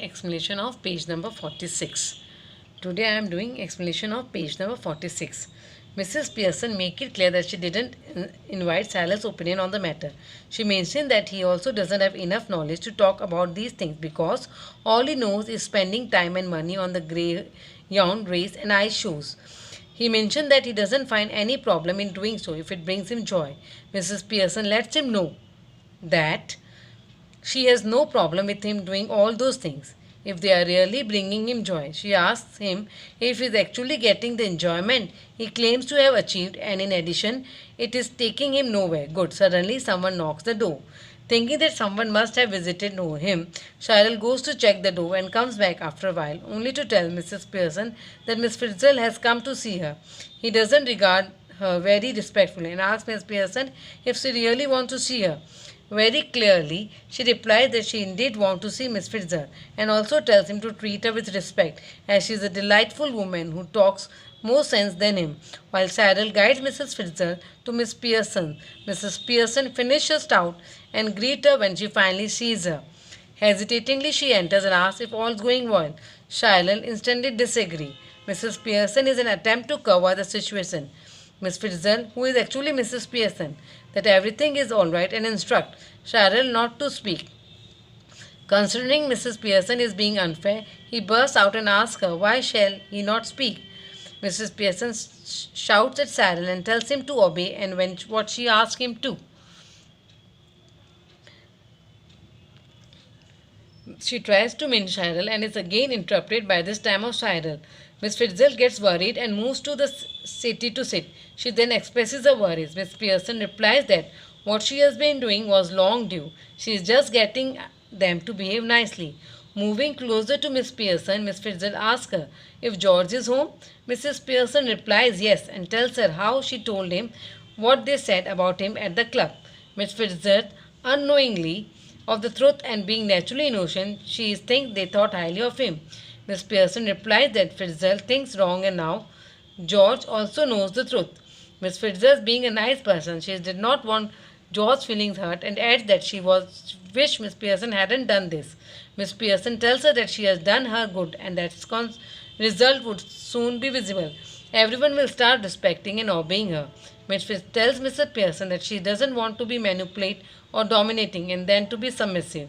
explanation of page number 46. Today I am doing explanation of page number 46. Mrs. Pearson make it clear that she didn't invite Sal's opinion on the matter. She mentioned that he also doesn't have enough knowledge to talk about these things because all he knows is spending time and money on the greyhound race and ice shows. He mentioned that he doesn't find any problem in doing so if it brings him joy. Mrs. Pearson lets him know that she has no problem with him doing all those things if they are really bringing him joy. She asks him if he is actually getting the enjoyment he claims to have achieved, and in addition, it is taking him nowhere. Good. Suddenly, someone knocks the door. Thinking that someone must have visited him, Cheryl goes to check the door and comes back after a while, only to tell Mrs. Pearson that Miss Fritzl has come to see her. He doesn't regard her very respectfully and asks Miss Pearson if she really wants to see her. Very clearly, she replies that she indeed wants to see Miss Fritzl and also tells him to treat her with respect, as she is a delightful woman who talks more sense than him. While Cyril guides Mrs. Fritzl to Miss Pearson, Mrs. Pearson finishes stout and greets her when she finally sees her. Hesitatingly, she enters and asks if all's going well. Cyril instantly disagrees. Mrs. Pearson is an attempt to cover the situation. Miss Fritzl, who is actually Mrs. Pearson, that everything is all right and instruct Cheryl not to speak. Considering Mrs. Pearson is being unfair, he bursts out and asks her why shall he not speak. Mrs. Pearson shouts at Cheryl and tells him to obey and when what she asks him to. She tries to mean Cheryl and is again interrupted by this time of Cheryl. Miss Fritzl gets worried and moves to the settee to sit. She then expresses her worries. Miss Pearson replies that what she has been doing was long due. She is just getting them to behave nicely. Moving closer to Miss Pearson, Miss Fritzl asks her if George is home. Mrs. Pearson replies yes and tells her how she told him what they said about him at the club. Miss Fritzl, unknowingly of the truth and being naturally innocent, she thinks they thought highly of him. Miss Pearson replies that Fritzl thinks wrong and now George also knows the truth. Miss Fritzl, being a nice person, she did not want George's feelings hurt and adds that she was wish Miss Pearson hadn't done this. Miss Pearson tells her that she has done her good and that its result would soon be visible. Everyone will start respecting and obeying her. Miss Fitz tells Mr. Pearson that she doesn't want to be manipulated or dominating and then to be submissive.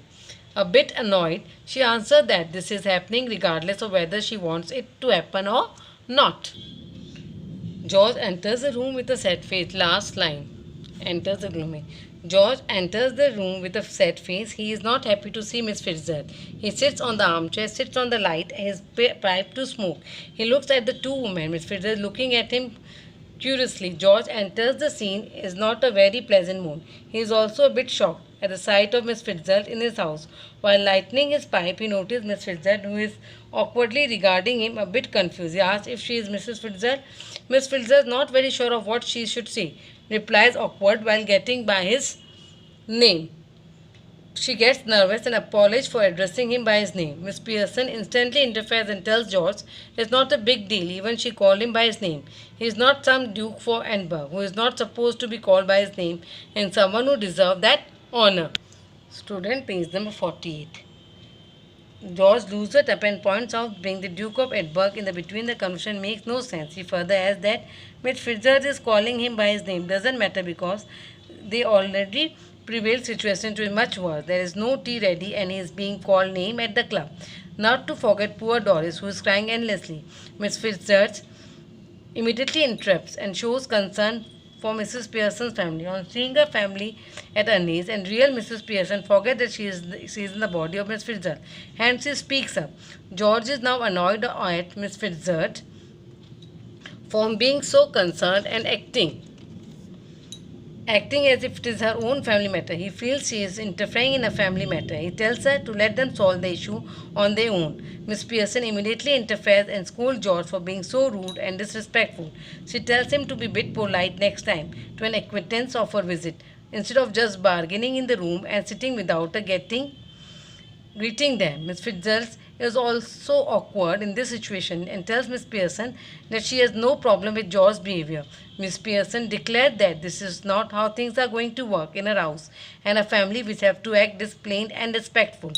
A bit annoyed, she answered that this is happening regardless of whether she wants it to happen or not. George enters the room with a set face. Last line. Enters the gloomy. George enters the room with a set face. He is not happy to see Miss Fritzl. He sits on the armchair, sits on the light, his pipe to smoke. He looks at the two women. Miss Fritzl looking at him curiously. George enters the scene is not a very pleasant mood. He is also a bit shocked at the sight of Miss Fritzl in his house. While lighting his pipe, he noticed Miss Fritzl, who is awkwardly regarding him, a bit confused. He asks if she is Mrs. Fritzl. Miss Fritzl is not very sure of what she should say. Replies awkward while getting by his name. She gets nervous and apologizes for addressing him by his name. Miss Pearson instantly interferes and tells George it's not a big deal, even she called him by his name. He is not some Duke for Edinburgh, who is not supposed to be called by his name, and someone who deserves that honor. Student, page number 48. George loses it up and points out being the Duke of Edinburgh in the between the conversation makes no sense. He further adds that Miss Fritzl is calling him by his name doesn't matter because they already prevailed situation to be much worse. There is no tea ready and he is being called name at the club. Not to forget poor Doris, who is crying endlessly. Miss Fitzgerald immediately interrupts and shows concern for Mrs. Pearson's family. On seeing her family at her knees, and real Mrs. Pearson forgets that she is in the body of Miss Fitzgerald. Hence she speaks up. George is now annoyed at Miss Fitzgerald for being so concerned and acting as if it is her own family matter. He feels she is interfering in a family matter. He tells her to let them solve the issue on their own. Miss Pearson immediately interferes and scolds George for being so rude and disrespectful. She tells him to be a bit polite next time to an acquaintance of her visit, instead of just bargaining in the room and sitting without her greeting them. Miss Fitzgerald is also awkward in this situation and tells Miss Pearson that she has no problem with George's behavior. Miss Pearson declared that this is not how things are going to work in her house and a family which have to act disciplined and respectful.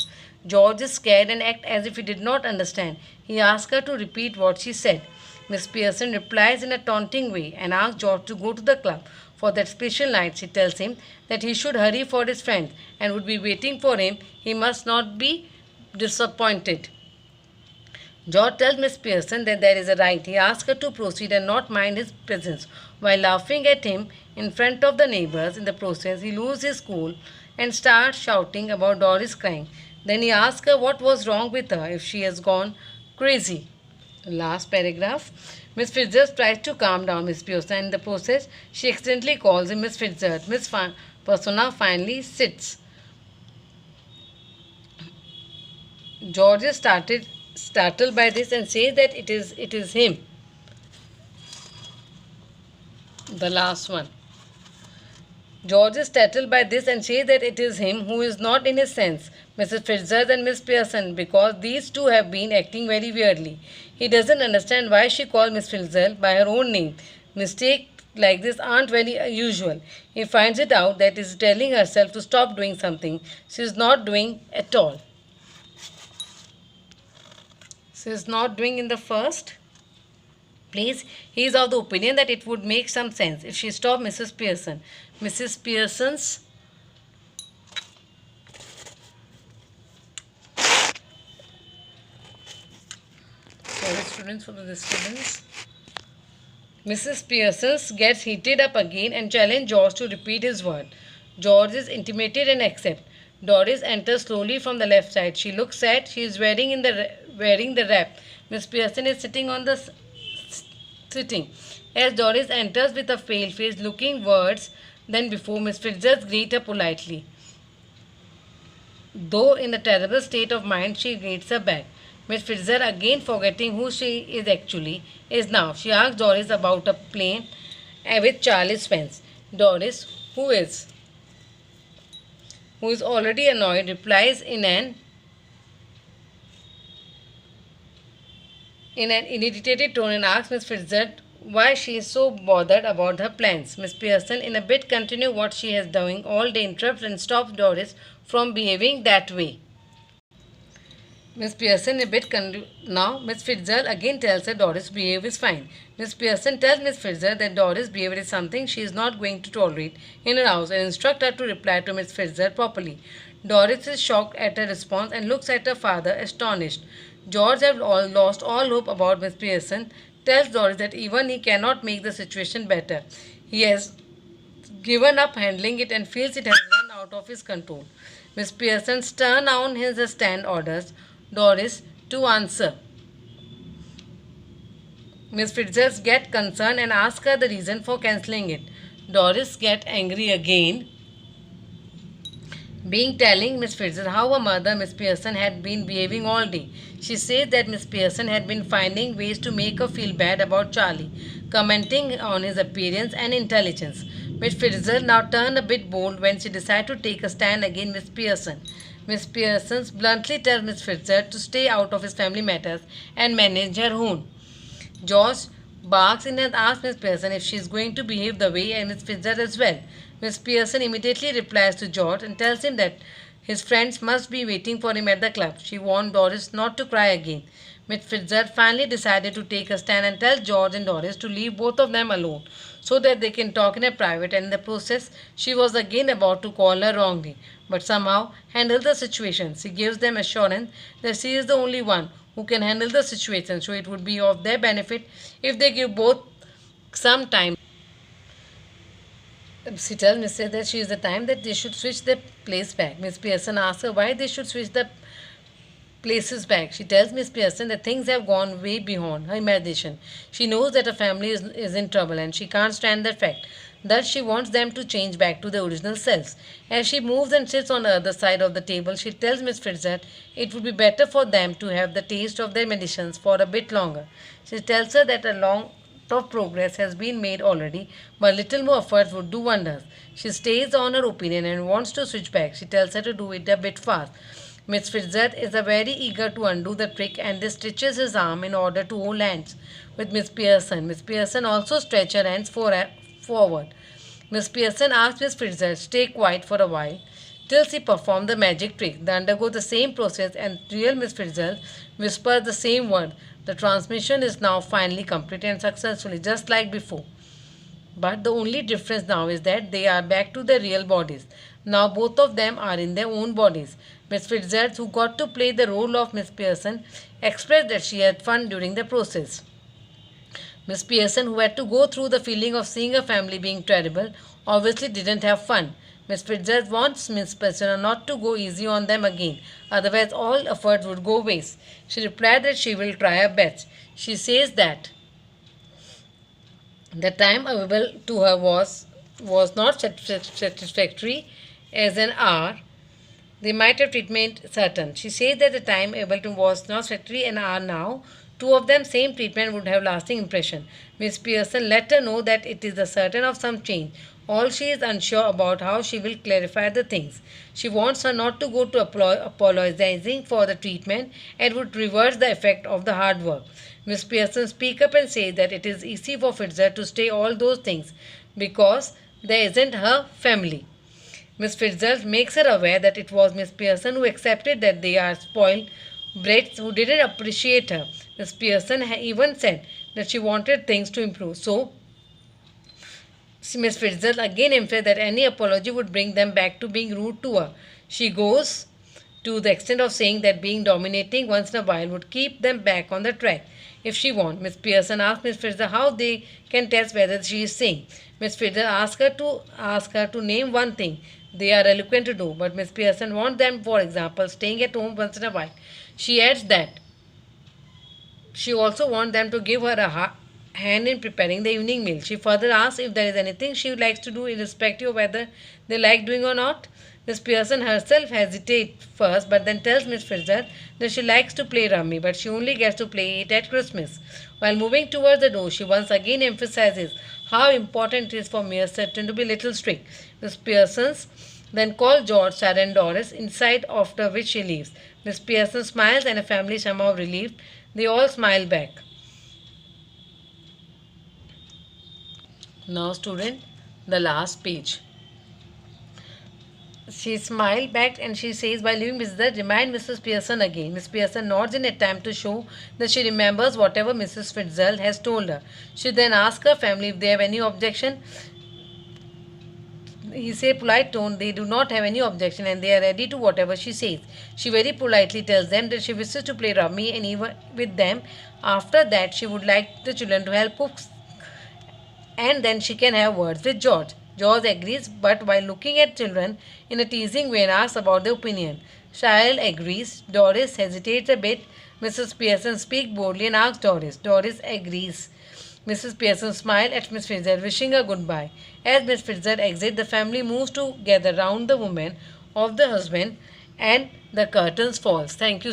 George is scared and acts as if he did not understand. He asks her to repeat what she said. Miss Pearson replies in a taunting way and asks George to go to the club for that special night. She tells him that he should hurry for his friends and would be waiting for him. He must not be disappointed. George tells Miss Pearson that there is a right. He asks her to proceed and not mind his presence. While laughing at him in front of the neighbors, in the process, he loses his cool and starts shouting about Doris crying. Then he asks her what was wrong with her, if she has gone crazy. Last paragraph. Miss Fitzgerald tries to calm down Miss Pearson. In the process, she accidentally calls him Miss Fitzgerald. Miss Persona finally sits. George is startled by this and says that it is him. The last one. George is startled by this and says that it is him who is not in his sense, Mrs. Fitzgerald and Miss Pearson, because these two have been acting very weirdly. He doesn't understand why she called Miss Fitzgerald by her own name. Mistakes like this aren't very usual. He finds it out that is telling herself to stop doing something she is not doing at all. She is not doing in the first place. He is of the opinion that it would make some sense if she stopped Mrs. Pearson. Mrs. Pearson's students for the disturbance. Mrs. Pearson gets heated up again and challenges George to repeat his word. George is intimidated and accepts. Doris enters slowly from the left side. She looks sad. She is wearing the wrap. Miss Pearson is sitting on the sitting. As Doris enters with a pale face, looking worse than before, Miss Fitzgerald greets her politely. Though in a terrible state of mind, she greets her back. Miss Fitzgerald, again forgetting who she is actually, is now. She asks Doris about a plane with Charlie Spence. Doris, who is already annoyed, replies in an irritated tone and asks Miss Fitzgerald why she is so bothered about her plans. Miss Pearson, in a bit, continue what she has doing all day, interrupts and stops Doris from behaving that way. Miss Pearson, a bit now, Miss Fitzgerald again tells her Doris' behavior is fine. Miss Pearson tells Miss Fitzgerald that Doris' behavior is something she is not going to tolerate in her house and instructs her to reply to Miss Fitzgerald properly. Doris is shocked at her response and looks at her father astonished. George has lost all hope about Miss Pearson, tells Doris that even he cannot make the situation better. He has given up handling it and feels it has run out of his control. Miss Pearson turns on his stand orders Doris to answer. Miss Fitzgerald gets concerned and asks her the reason for cancelling it. Doris gets angry again, telling Miss Fitzgerald how her mother, Miss Pearson, had been behaving all day. She says that Miss Pearson had been finding ways to make her feel bad about Charlie, commenting on his appearance and intelligence. Miss Fitzgerald now turned a bit bold when she decided to take a stand against Miss Pearson. Miss Pearson bluntly tells Miss Fitzgerald to stay out of his family matters and manage her own. George barks in and asks Miss Pearson if she is going to behave the way and Miss Fitzgerald as well. Miss Pearson immediately replies to George and tells him that his friends must be waiting for him at the club. She warned Doris not to cry again. Miss Fitzgerald finally decided to take a stand and tell George and Doris to leave both of them alone so that they can talk in a private, and in the process she was again about to call her wrongly, but somehow handle the situation. She gives them assurance that she is the only one who can handle the situation, so it would be of their benefit if they give both some time. She tells Miss that she is the time that they should switch their place back. Miss Pearson asks her why they should switch the places back. She tells Miss Pearson that things have gone way beyond her imagination. She knows that her family is in trouble and she can't stand that fact. Thus, she wants them to change back to their original selves. As she moves and sits on the other side of the table, she tells Miss Fitzgerald it would be better for them to have the taste of their medicines for a bit longer. She tells her that a lot of progress has been made already, but little more effort would do wonders. She stays on her opinion and wants to switch back. She tells her to do it a bit fast. Miss Fitzgerald is very eager to undo the trick and they stretches his arm in order to hold hands with Miss Pearson. Miss Pearson also stretches her hands forward. Miss Pearson asks Miss Fitzgerald to stay quiet for a while. till she performed the magic trick. They undergo the same process and real Miss Fritzl whispers the same word. The transmission is now finally complete and successfully, just like before. But the only difference now is that they are back to their real bodies. Now both of them are in their own bodies. Miss Fitzgerald, who got to play the role of Miss Pearson, expressed that she had fun during the process. Miss Pearson, who had to go through the feeling of seeing her family being terrible, obviously didn't have fun. Miss Fitzgerald wants Miss Pearson not to go easy on them again, otherwise all efforts would go waste. She replied that she will try her best. She says that the time available to her was not satisfactory as an hour. They might have treatment certain. She says that the time able to was not satisfactory an hour now. Two of them same treatment would have lasting impression. Miss Pearson let her know that it is the certain of some change. All she is unsure about how she will clarify the things. She wants her not to go to apologizing for the treatment and would reverse the effect of the hard work. Miss Pearson speak up and say that it is easy for Fitzer to say all those things because there isn't her family. Miss Fitzgerald makes her aware that it was Miss Pearson who accepted that they are spoiled brats who didn't appreciate her. Miss Pearson even said that she wanted things to improve. So, Miss Fitzgerald again emphasized that any apology would bring them back to being rude to her. She goes to the extent of saying that being dominating once in a while would keep them back on the track if she wants. Miss Pearson asked Miss Fitzgerald how they can test whether she is saying. Miss Fitzgerald asked her to name one thing they are eloquent to do, but Miss Pearson wants them, for example, staying at home once in a while. She adds that she also wants them to give her a hand in preparing the evening meal. She further asks if there is anything she likes to do irrespective of whether they like doing or not. Miss Pearson herself hesitates first but then tells Miss Fitzgerald that she likes to play rummy but she only gets to play it at Christmas. While moving towards the door, she once again emphasizes how important it is for Miss Sutton to be little strict. Miss Pearson then calls George, Sarah and Doris inside, after which she leaves. Miss Pearson smiles and her family somehow relieved. They all smile back. Now student, the last page. She smiled back and she says, by leaving Mrs. remind Mrs. Pearson again. Miss Pearson nods in attempt to show that she remembers whatever Mrs. Fitzgerald has told her. She then asks her family if they have any objection. He says polite tone, they do not have any objection and they are ready to whatever she says. She very politely tells them that she wishes to play rummy and even with them. After that, she would like the children to help cook and then she can have words with George. George agrees, but while looking at children in a teasing way and asks about their opinion. Child agrees. Doris hesitates a bit. Mrs. Pearson speaks boldly and asks Doris. Doris agrees. Mrs. Pearson smiles at Miss Fitzgerald, wishing her goodbye. As Miss Fitzgerald exits, the family moves to gather round the woman of the husband and the curtains falls. Thank you.